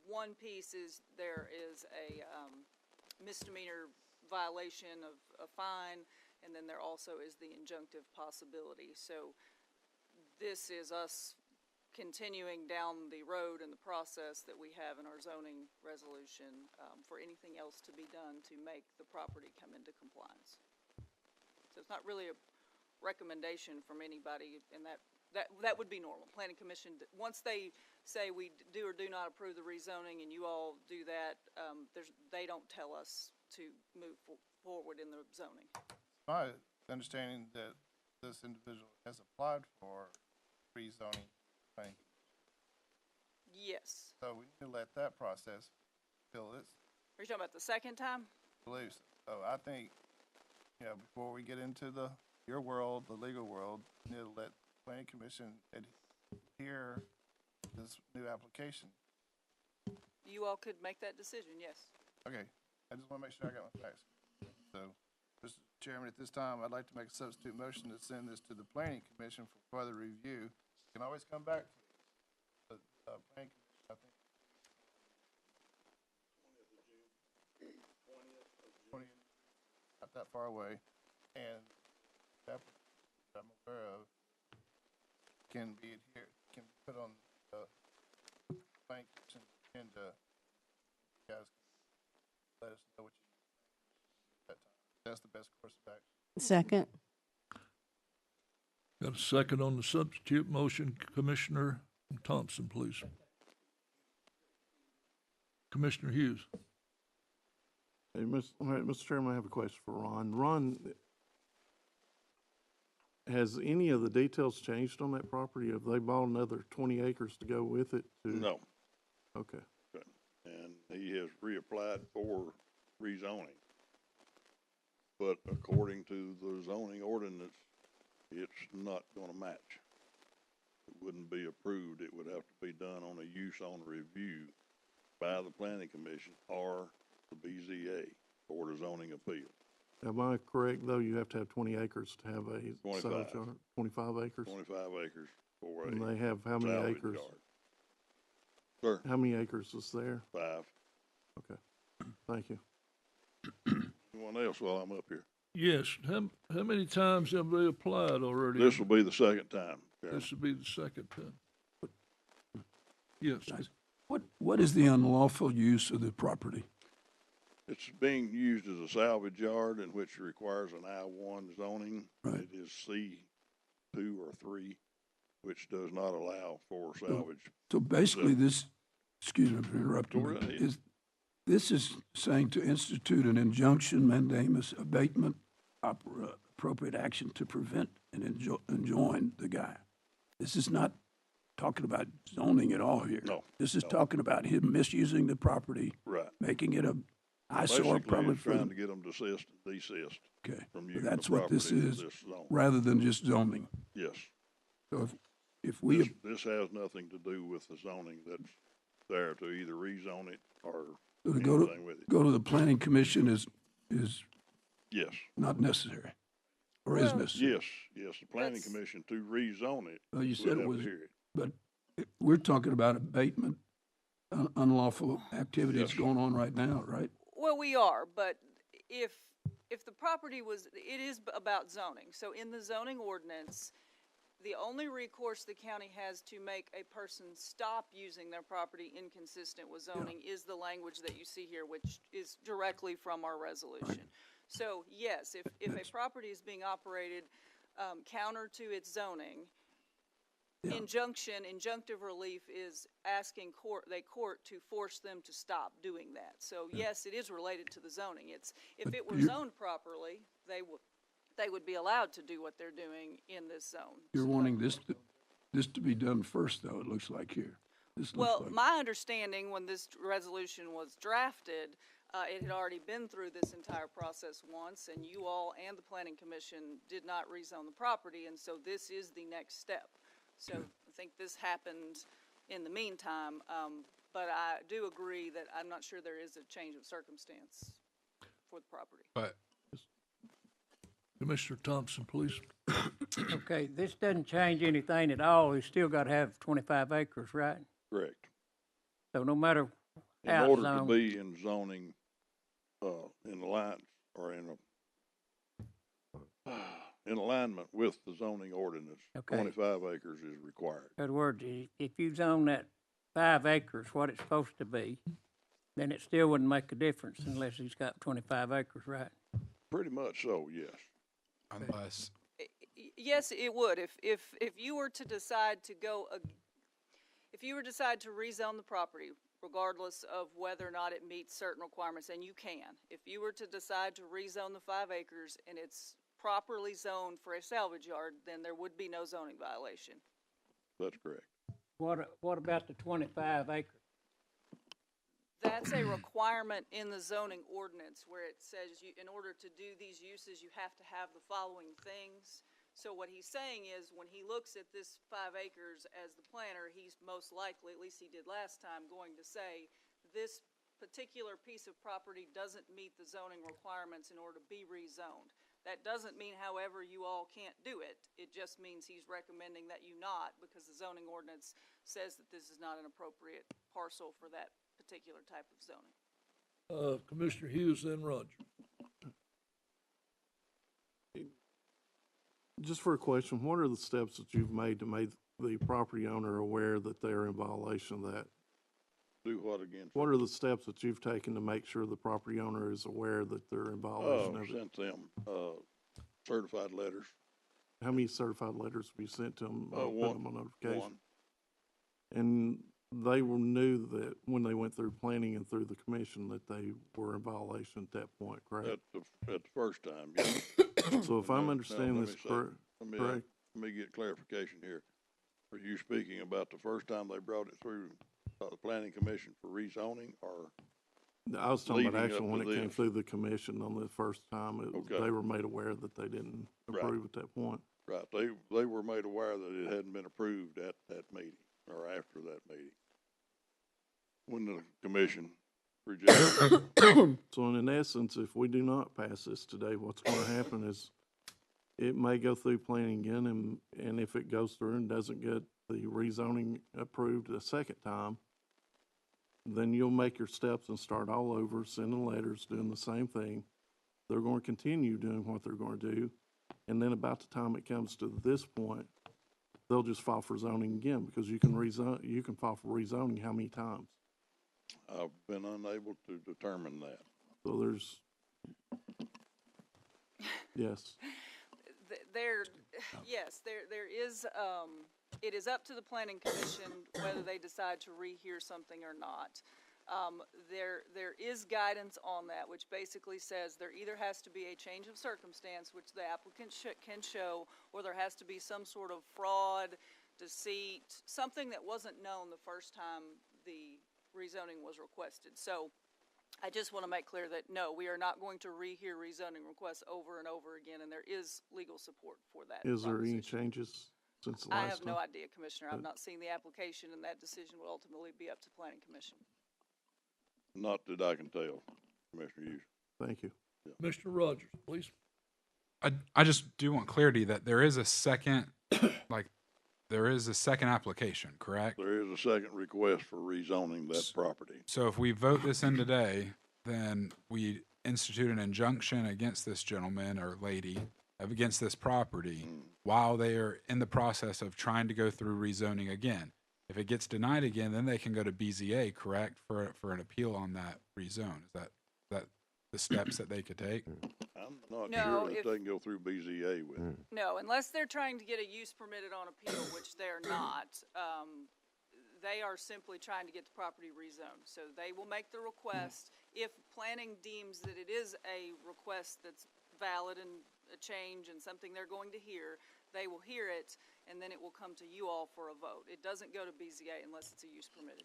one piece is there is a misdemeanor violation of a fine, and then there also is the injunctive possibility. So this is us continuing down the road in the process that we have in our zoning resolution for anything else to be done to make the property come into compliance. So it's not really a recommendation from anybody, and that would be normal. Planning Commission, once they say we do or do not approve the rezoning and you all do that, they don't tell us to move forward in the zoning. My understanding that this individual has applied for rezoning. Yes. So we need to let that process fill this. Are you talking about the second time? I believe so. So I think, before we get into your world, the legal world, we need to let the Planning Commission adhere this new application. You all could make that decision, yes. Okay, I just want to make sure I got my facts. So, Mr. Chairman, at this time, I'd like to make a substitute motion to send this to the Planning Commission for further review. You can always come back to the Planning Commission, I think. 20th, not that far away, and that I'm aware of can be adhered, can be put on the Planning Commission agenda. You guys can let us know what you need at that time. That's the best course of action. Second. Got a second on the substitute motion. Commissioner Thompson, please. Commissioner Hughes. Hey, Mr. Chairman, I have a question for Ron. Ron, has any of the details changed on that property? Have they bought another 20 acres to go with it? No. Okay. And he has reapplied for rezoning. But according to the zoning ordinance, it's not gonna match. It wouldn't be approved. It would have to be done on a use on review by the Planning Commission or the BZA, Board of Zoning Appeal. Am I correct, though? You have to have 20 acres to have a 25. salvage yard? 25 acres? 25 acres for And a they have how many salvage acres? yard. Sir, How many acres is there? 5. Okay, thank you. Anyone else while I'm up here? Yes, how many times have they applied already? This will be the second time, Chairman. This will be the second time. Yes, What is the unlawful use of the property? It's being used as a salvage yard in which requires an I-1 zoning. Right. It is C2 or 3, which does not allow for salvage. So basically this, excuse me for interrupting, Go right ahead. this is saying to institute an injunction, mandamus, abatement, appropriate action to prevent and enjoin the guy. This is not talking about zoning at all here. No, This is no. talking about him misusing the property, Right. making it a eyesore Basically, probably it's for trying the, to get them desist okay. from So using that's the what this property in is, this zone. rather than just zoning. Yes. So if we, This has nothing to do with the zoning that's there to either rezone it or so to anything with it. go to the planning commission is Yes. not necessary, or is necessary. Yes, the planning commission to rezone it. Well, you would said it have to was, hear it. but we're talking about abatement, unlawful activities Yes. going on right now, right? Well, we are, but if the property was, it is about zoning. So in the zoning ordinance, the only recourse the county has to make a person stop using their property inconsistent with zoning is the language that you see here, which is directly from our resolution. So yes, if a property is being operated counter to its zoning, injunctive relief is asking court to force them to stop doing that. So yes, it is related to the zoning. If it were zoned properly, they would be allowed to do what they're doing in this zone. You're wanting this to be done first, though, it looks like here. This looks Well, like, my understanding when this resolution was drafted, it had already been through this entire process once, and you all and the Planning Commission did not rezone the property, and so this is the next step. So I think this happened in the meantime, but I do agree that I'm not sure there is a change of circumstance for the property. But Commissioner Thompson, please. Okay, this doesn't change anything at all. You still got to have 25 acres, right? Correct. So no matter In how it's order to zoned. be in zoning, in line, or in alignment with the zoning ordinance, Okay. 25 acres is required. In other words, if you zone that 5 acres, what it's supposed to be, then it still wouldn't make a difference unless he's got 25 acres, right? Pretty much so, yes. unless, Yes, it would. If you were to decide to go, if you were to decide to rezone the property, regardless of whether or not it meets certain requirements, and you can, if you were to decide to rezone the 5 acres and it's properly zoned for a salvage yard, then there would be no zoning violation. That's correct. What about the 25 acres? That's a requirement in the zoning ordinance where it says in order to do these uses, you have to have the following things. So what he's saying is when he looks at this 5 acres as the planner, he's most likely, at least he did last time, going to say this particular piece of property doesn't meet the zoning requirements in order to be rezoned. That doesn't mean, however, you all can't do it. It just means he's recommending that you not, because the zoning ordinance says that this is not an appropriate parcel for that particular type of zoning. Commissioner Hughes, then Roger. Just for a question, what are the steps that you've made to make the property owner aware that they're in violation of that? Do what again? What are the steps that you've taken to make sure the property owner is aware that they're in violation of it? Sent them, certified letters. How many certified letters have you sent to them? Put One. them on notification? One. And they knew that when they went through planning and through the commission that they were in violation at that point, correct? At the first time, yes. So if I'm Now, understanding let this me say- correct, Let me get clarification here. Are you speaking about the first time they brought it through the planning commission for rezoning, or? I was talking about leading actually up when to it came this? through the commission on the first time, Okay. they were made aware that they didn't Right. approve at that point. Right, they were made aware that it hadn't been approved at that meeting, or after that meeting. When the commission reject it. So in essence, if we do not pass this today, what's gonna happen is it may go through planning again, and if it goes through and doesn't get the rezoning approved a second time, then you'll make your steps and start all over, sending letters, doing the same thing. They're gonna continue doing what they're gonna do, and then about the time it comes to this point, they'll just file for zoning again, because you can file for rezoning how many times? I've been unable to determine that. So there's, yes. Yes, there is, it is up to the planning commission whether they decide to rehear something or not. There is guidance on that, which basically says there either has to be a change of circumstance, which the applicant can show, or there has to be some sort of fraud, deceit, something that wasn't known the first time the rezoning was requested. So I just want to make clear that, no, we are not going to rehear rezoning requests over and over again, and there is legal support for that. Is there any proposition. changes since the last time? I have no idea, Commissioner. I've not seen the application, and that decision will ultimately be up to Planning Commission. Not that I can tell, Commissioner Hughes. Thank you. Commissioner Rogers, please. I just do want clarity that there is a second, there is a second application, correct? There is a second request for rezoning that property. So if we vote this in today, then we institute an injunction against this gentleman or lady, against this property, while they are in the process of trying to go through rezoning again. If it gets denied again, then they can go to BZA, correct, for an appeal on that rezone. Is that the steps that they could take? I'm not No, sure that they can go through BZA with it. No, unless they're trying to get a use permitted on appeal, which they're not. They are simply trying to get the property rezoned. So they will make the request. If planning deems that it is a request that's valid and a change and something they're going to hear, they will hear it, and then it will come to you all for a vote. It doesn't go to BZA unless it's a use permitted.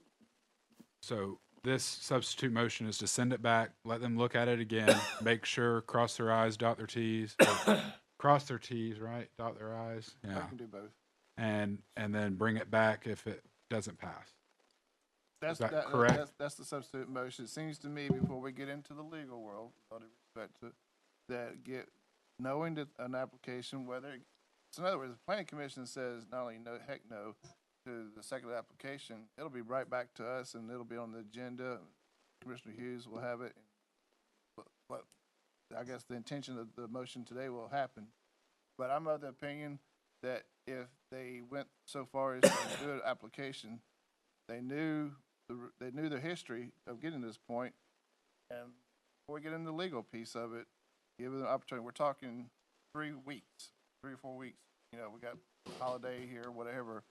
So this substitute motion is to send it back, let them look at it again, make sure, cross their I's, dot their T's, cross their T's, right, dot their I's. Yeah. I can do both. And then bring it back if it doesn't pass. That's Is that correct? That's the substitute motion. It seems to me, before we get into the legal world, with all due respect to that, knowing that an application, so in other words, the planning commission says not only no, heck no, to the second application, it'll be right back to us and it'll be on the agenda. Commissioner Hughes will have it. But I guess the intention of the motion today will happen. But I'm of the opinion that if they went so far as to do an application, they knew the history of getting to this point, and before we get into the legal piece of it, give them an opportunity. We're talking 3 weeks, 3 or 4 weeks. You know, we got holiday here, whatever.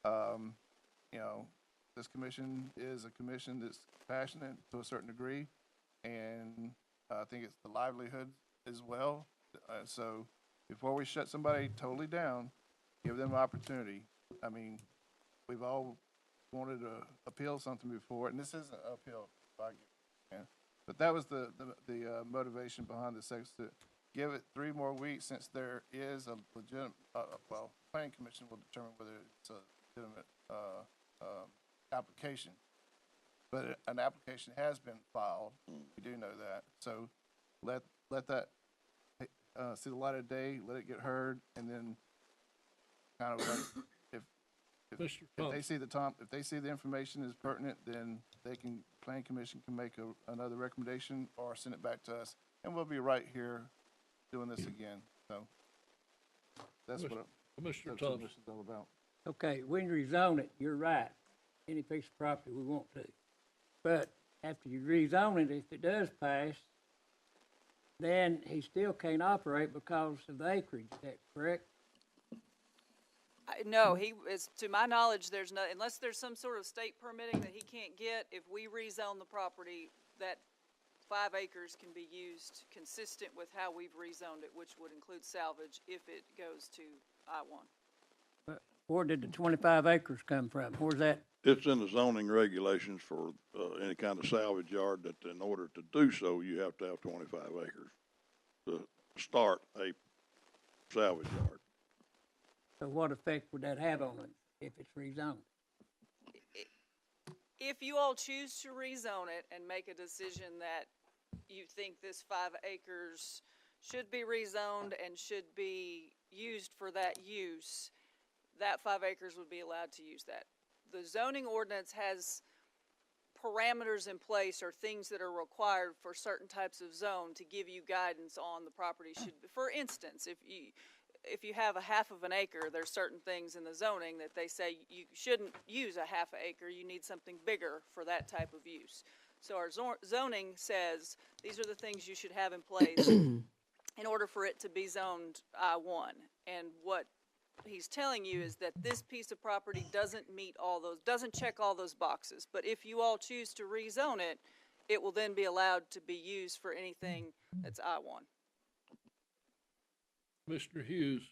You know, this commission is a commission that's passionate to a certain degree, and I think it's the livelihood as well. So before we shut somebody totally down, give them an opportunity. I mean, we've all wanted to appeal something before, and this isn't an appeal, but that was the motivation behind the sex, to give it 3 more weeks, since there is a legitimate, well, planning commission will determine whether it's a legitimate application. But an application has been filed. We do know that. So let that see the light of day, let it get heard, and then kind of like, if they see the information is pertinent, then planning commission can make another recommendation or send it back to us, and we'll be right here doing this again. So that's what Commissioner this Thompson. is all about. Okay, when you rezone it, you're right. Any piece of property we want to. But after you rezone it, if it does pass, then he still can't operate because of the acreage. Is that correct? No, to my knowledge, there's no, unless there's some sort of state permitting that he can't get, if we rezone the property, that 5 acres can be used consistent with how we've rezoned it, which would include salvage if it goes to I-1. But where did the 25 acres come from? Where's that? It's in the zoning regulations for any kind of salvage yard, that in order to do so, you have to have 25 acres to start a salvage yard. So what effect would that have on it if it's rezoned? If you all choose to rezone it and make a decision that you think this 5 acres should be rezoned and should be used for that use, that 5 acres would be allowed to use that. The zoning ordinance has parameters in place or things that are required for certain types of zone to give you guidance on the property should, for instance, if you have a half of an acre, there's certain things in the zoning that they say you shouldn't use a half an acre, you need something bigger for that type of use. So our zoning says these are the things you should have in place in order for it to be zoned I-1. And what he's telling you is that this piece of property doesn't meet all those, doesn't check all those boxes. But if you all choose to rezone it, it will then be allowed to be used for anything that's I-1. Mr. Hughes.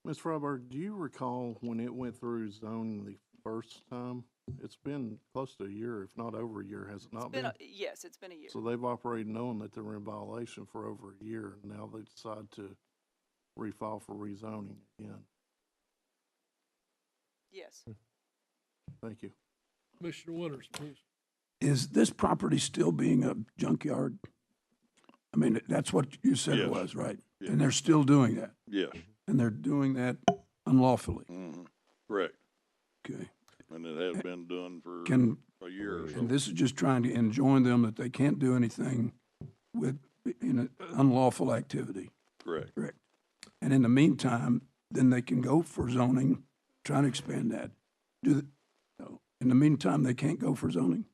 Ms. Freiberg, do you recall when it went through zoning the first time? It's been close to a year, if not over a year, has it not been? Yes, it's been a year. So they've operated knowing that they were in violation for over a year, and now they decide to refile for rezoning again. Yes. Thank you. Commissioner Winters, please. Is this property still being a junkyard? I mean, that's what you said it Yes. was, right? Yes. And they're still doing that? Yes. And they're doing that unlawfully? Mm-hmm. Correct. Okay. And it has been done for a year or so. And this is just trying to enjoin them that they can't do anything with unlawful activity? Correct. Correct. And in the meantime, then they can go for zoning, trying to expand that. No. In the meantime, they can't go for zoning?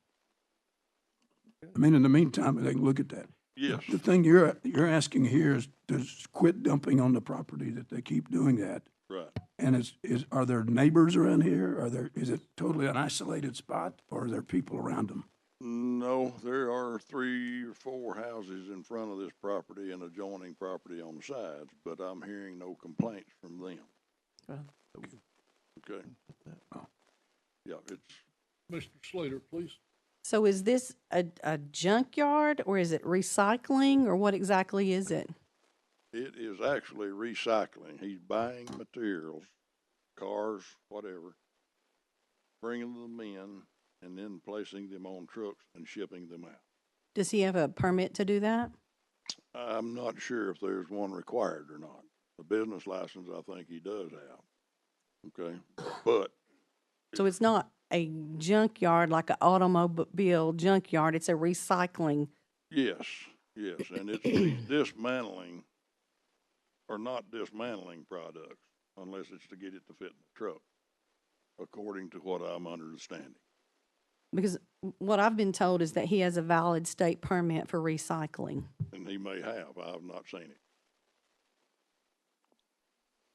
I mean, in the meantime, they can look at that. Yes. The thing you're asking here is to quit dumping on the property, that they keep doing that. Right. And are there neighbors around here? Is it totally an isolated spot, or are there people around them? No, there are 3 or 4 houses in front of this property and adjoining property on the sides, but I'm hearing no complaints from them. Okay. Yeah, it's, Mr. Slater, please. So is this a junkyard, or is it recycling, or what exactly is it? it is actually recycling. He's buying materials, cars, whatever, bringing them in, and then placing them on trucks and shipping them out. Does he have a permit to do that? I'm not sure if there's one required or not. The business license, I think he does have. Okay, but So it's not a junkyard like an automobile junkyard, it's a recycling. yes, and it's dismantling or not dismantling products unless it's to get it to fit in the truck, according to what I'm understanding. Because what I've been told is that he has a valid state permit for recycling. And he may have. I have not seen it.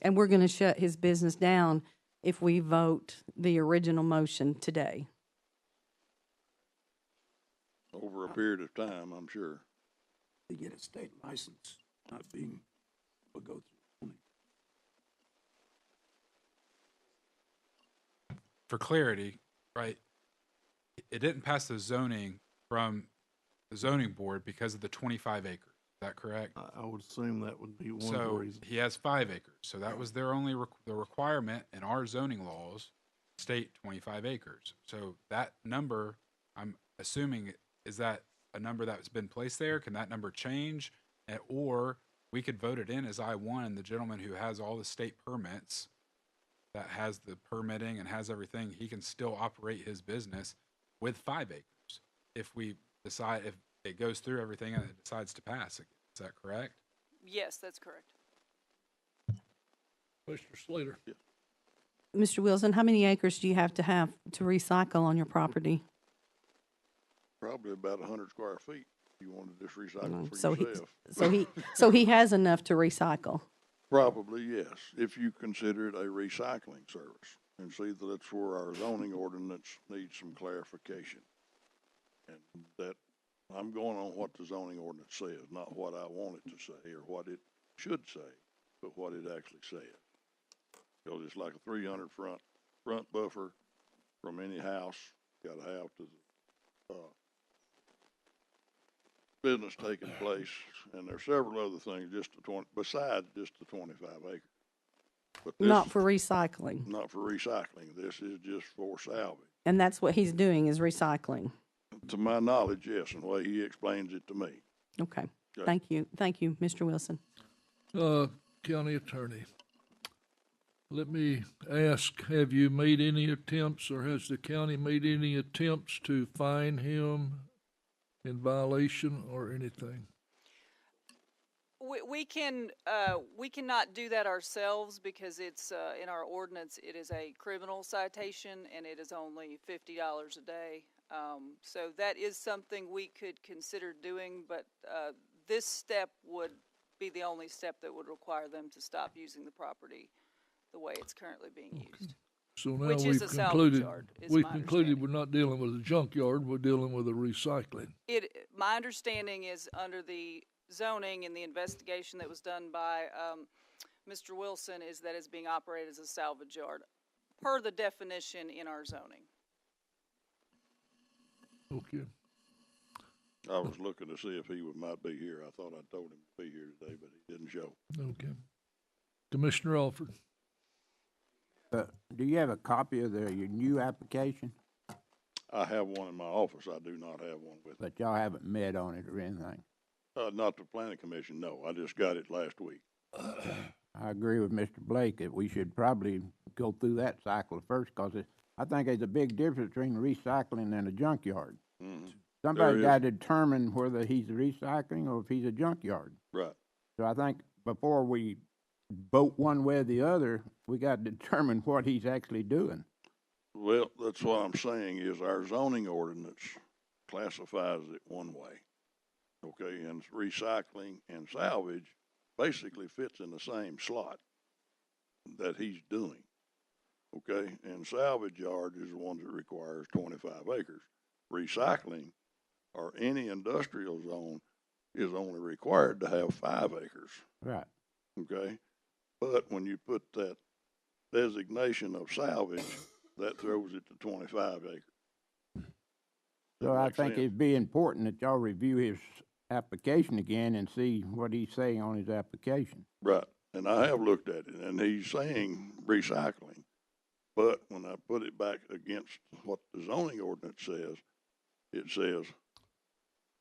And we're going to shut his business down if we vote the original motion today. Over a period of time, I'm sure. They get a state license, not being able to go through. For clarity, right, it didn't pass the zoning from the zoning board because of the 25 acres. Is that correct? I would assume that would be one of the So reasons. he has 5 acres. So that was their only, the requirement in our zoning laws state 25 acres. So that number, I'm assuming, is that a number that's been placed there? Can that number change? Or we could vote it in as I-1, and the gentleman who has all the state permits, that has the permitting and has everything, he can still operate his business with 5 acres. If we decide, if it goes through everything and it decides to pass, is that correct? Yes, that's correct. Mr. Slater. Yeah. Mr. Wilson, how many acres do you have to recycle on your property? Probably about 100 square feet. You want to just recycle for So yourself. so he has enough to recycle. Probably, yes, if you consider it a recycling service. And see, that's where our zoning ordinance needs some clarification. And that, I'm going on what the zoning ordinance says, not what I want it to say or what it should say, but what it actually says. Because it's like a 300 front buffer from any house, gotta have to the, business taking place, and there's several other things besides just the 25 acres. But this Not for recycling. not for recycling. This is just for salvage. And that's what he's doing, is recycling. To my knowledge, yes, and the way he explains it to me. Okay. Okay. Thank you. Thank you, Mr. Wilson. County Attorney, let me ask, have you made any attempts, or has the county made any attempts to fine him in violation or anything? We cannot do that ourselves because it's, in our ordinance, it is a criminal citation and it is only $50 a day. So that is something we could consider doing, but, this step would be the only step that would require them to stop using the property the way it's currently being used. So now Which is we've a salvage concluded, yard, is we've my concluded understanding. we're not dealing with a junkyard, we're dealing with a recycling. My understanding is under the zoning and the investigation that was done by Mr. Wilson is that it's being operated as a salvage yard per the definition in our zoning. Okay. I was looking to see if he might be here. I thought I told him to be here today, but he didn't show. Okay. Commissioner Alford. Do you have a copy of your new application? I have one in my office. I do not have one with me. But y'all haven't met on it or anything? Not the planning commission, no. I just got it last week. I agree with Mr. Blake that we should probably go through that cycle first, because I think there's a big difference between recycling and a junkyard. Mm-hmm. Somebody got to determine whether he's recycling or if he's a junkyard. Right. So I think before we vote one way or the other, we got to determine what he's actually doing. Well, that's what I'm saying is our zoning ordinance classifies it one way. Okay, and recycling and salvage basically fits in the same slot that he's doing. Okay, and salvage yard is the one that requires 25 acres. Recycling or any industrial zone is only required to have 5 acres. Right. Okay, but when you put that designation of salvage, that throws it to 25 acres. So I think it'd be important that y'all review his application again and see what he's saying on his application. Right, and I have looked at it, and he's saying recycling, but when I put it back against what the zoning ordinance says, it says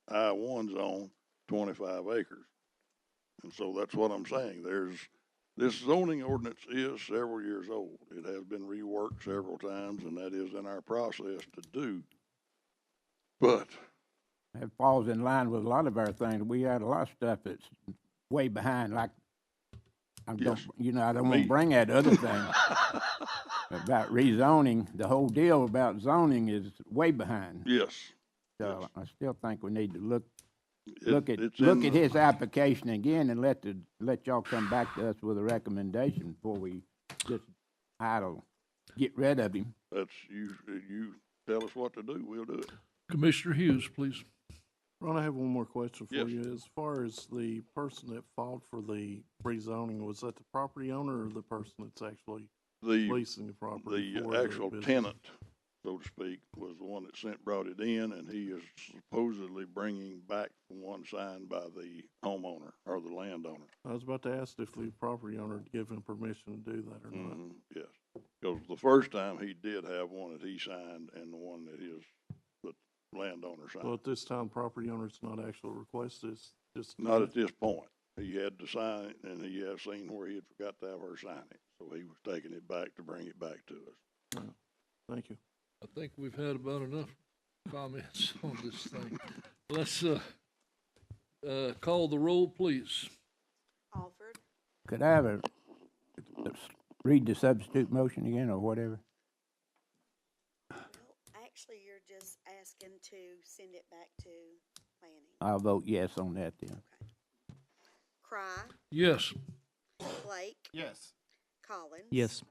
I-1 zone, 25 acres. And so that's what I'm saying. This zoning ordinance is several years old. It has been reworked several times, and that is in our process to do. But It falls in line with a lot of our things. We had a lot of stuff that's way behind, like, I don't want to bring that other thing about rezoning. The whole deal about zoning is way behind. yes, So I still think we need to look it's at his application again and let y'all come back to us with a recommendation before we just get rid of him. That's you tell us what to do, we'll do it. Commissioner Hughes, please. Ron, I have one more question for Yes. you. As far as the person that filed for the rezoning, was that the property owner or the person that's actually leasing the property? The for actual business? tenant, so to speak, was the one that brought it in, and he is supposedly bringing back the one signed by the homeowner or the landowner. I was about to ask if the property owner had given permission to do that or not. Mm-hmm, yes, because the first time he did have one that he signed and the one that the landowner signed. Well, at this time, property owner's not actually requested, it's just. Not at this point. He had to sign it, and he has seen where he had forgot to have her sign it, so he was taking it back to bring it back to us. Thank you. I think we've had about enough comments on this thing. Let's call the roll, please. Alford, Could I have read the substitute motion again or whatever? actually, you're just asking to send it back to planning. I'll vote yes on that then. Cry, Yes. Blake, Yes. Collins. Yes.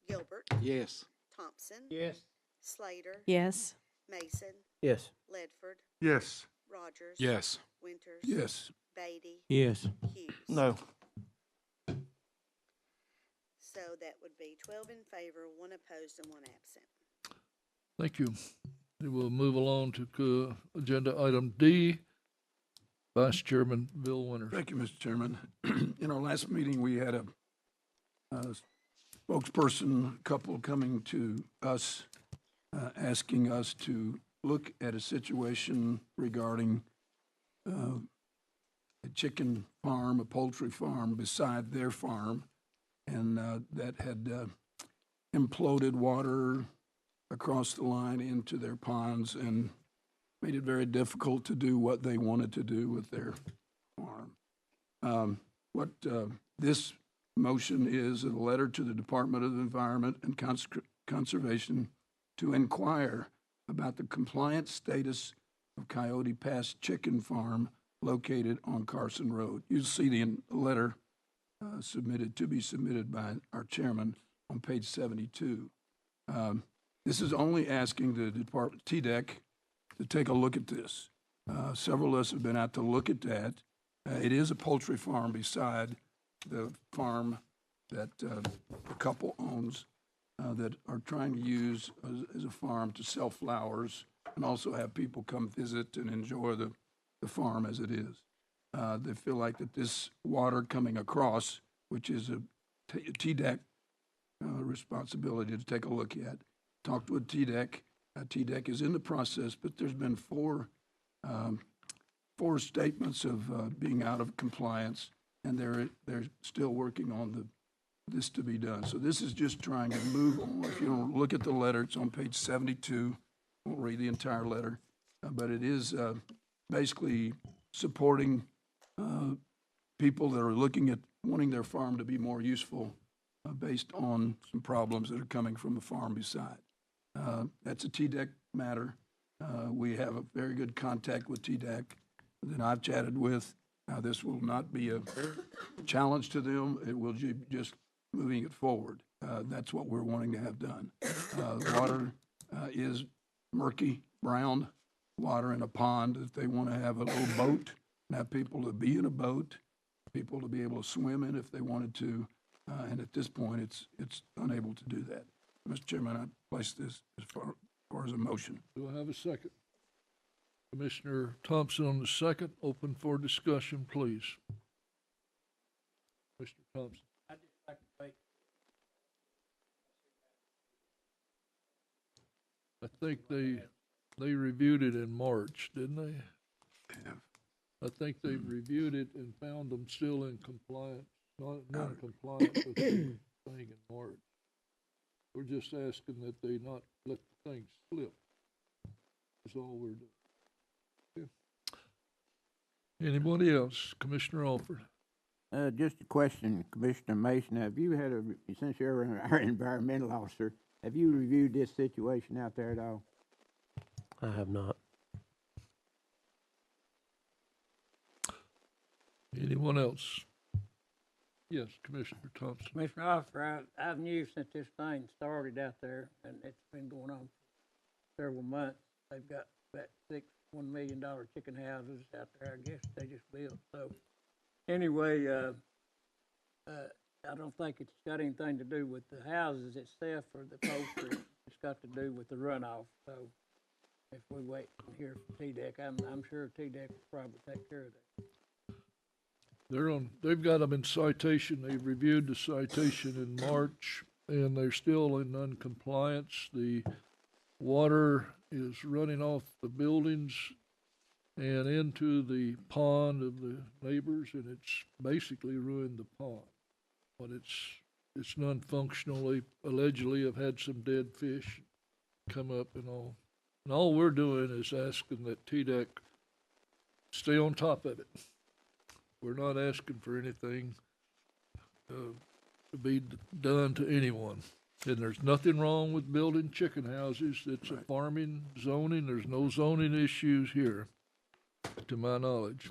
Gilbert, Yes. Thompson, Yes. Slater, Yes. Mason, Yes. Ledford, Yes. Rogers. Yes. Winters. Yes. Beatty, Yes. Hughes. No. So that would be 12 in favor, 1 opposed, and 1 absent. Thank you. We'll move along to agenda item D. Vice Chairman Bill Winters. Thank you, Mr. Chairman. In our last meeting, we had a spokesperson couple coming to us asking us to look at a situation regarding a chicken farm, a poultry farm beside their farm, and that had imploded water across the line into their ponds and made it very difficult to do what they wanted to do with their farm. What this motion is a letter to the Department of Environment and Conservation to inquire about the compliance status of Coyote Pass Chicken Farm located on Carson Road. You'll see the letter submitted by our chairman on page 72. This is only asking the Department, TDEC, to take a look at this. Several of us have been out to look at that. It is a poultry farm beside the farm that a couple owns that are trying to use as a farm to sell flowers and also have people come visit and enjoy the farm as it is. They feel like that this water coming across, which is a TDEC responsibility to take a look at. Talked with TDEC. TDEC is in the process, but there's been four statements of being out of compliance, and they're still working on this to be done. So this is just trying to move on. If you don't look at the letter, it's on page 72. I won't read the entire letter, but it is basically supporting people that are looking at wanting their farm to be more useful based on some problems that are coming from the farm beside. That's a TDEC matter. We have a very good contact with TDEC that I've chatted with. This will not be a challenge to them. It will be just moving it forward. That's what we're wanting to have done. Water is murky, brown water in a pond. If they want to have a little boat and have people to be in a boat, people to be able to swim in if they wanted to, and at this point, it's unable to do that. Mr. Chairman, I place this as far as a motion. Do I have a second? Commissioner Thompson on the second. Open for discussion, please. Mr. Thompson. I just like to make I think they reviewed it in March, didn't they? I think they reviewed it and found them still in compliance, non-compliant with the thing in March. We're just asking that they not let the thing slip. That's all we're doing. Yeah. Anybody else? Commissioner Alford. Just a question, Commissioner Mason. Have you had since you're our environmental officer, have you reviewed this situation out there at all? I have not. Anyone else? Yes, Commissioner Thompson. Commissioner Officer, I've knew since this thing started out there, and it's been going on for several months. They've got about $1 million chicken houses out there. I guess they just built. So anyway, I don't think it's got anything to do with the houses itself or the poultry. It's got to do with the runoff. So if we wait here for TDEC, I'm sure TDEC will probably take care of that. They've got them in citation. They reviewed the citation in March, and they're still in non-compliance. The water is running off the buildings and into the pond of the neighbors, and it's basically ruined the pond. But it's non-functional. They allegedly have had some dead fish come up and all. And all we're doing is asking that TDEC stay on top of it. We're not asking for anything to be done to anyone. And there's nothing wrong with building chicken houses. It's a farming zoning. There's no zoning issues here, to my knowledge.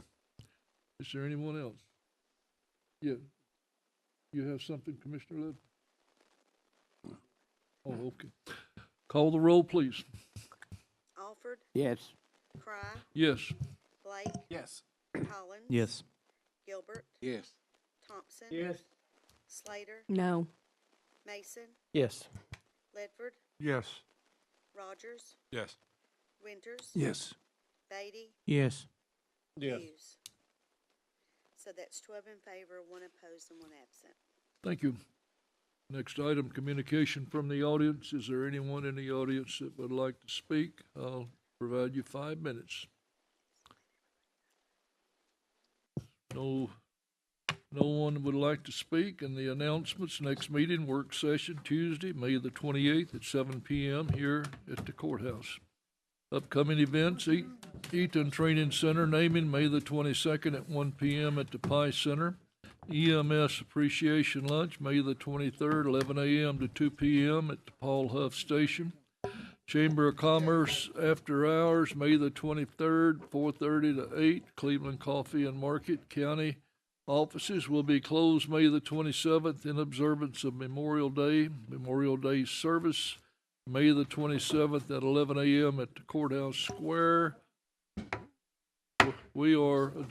Is there anyone else? Yeah. You have something, Commissioner Led? Oh, okay. Call the roll, please. Alford, Yes. Cry, Yes. Blake, Yes. Collins. Yes. Gilbert, Yes. Thompson. Yes. Slater, No. Mason, Yes. Ledford, Yes. Rogers, Yes. Winters. Yes. Beatty, Yes. Hughes. So that's 12 in favor, 1 opposed, and 1 absent. Thank you. Next item, communication from the audience. Is there anyone in the audience that would like to speak? I'll provide you 5 minutes. No one would like to speak, and the announcements, next meeting, work session, Tuesday, May the 28th at 7 p.m. here at the courthouse. Upcoming events, Eaton Training Center naming May the 22nd at 1 p.m. at the Pie Center. EMS Appreciation Lunch, May the 23rd, 11 a.m. to 2 p.m. at the Paul Huff Station. Chamber of Commerce After Hours, May the 23rd, 4:30 to 8, Cleveland Coffee and Market. County offices will be closed May the 27th in observance of Memorial Day. Memorial Day service, May the 27th at 11 a.m. at the Courthouse Square. We are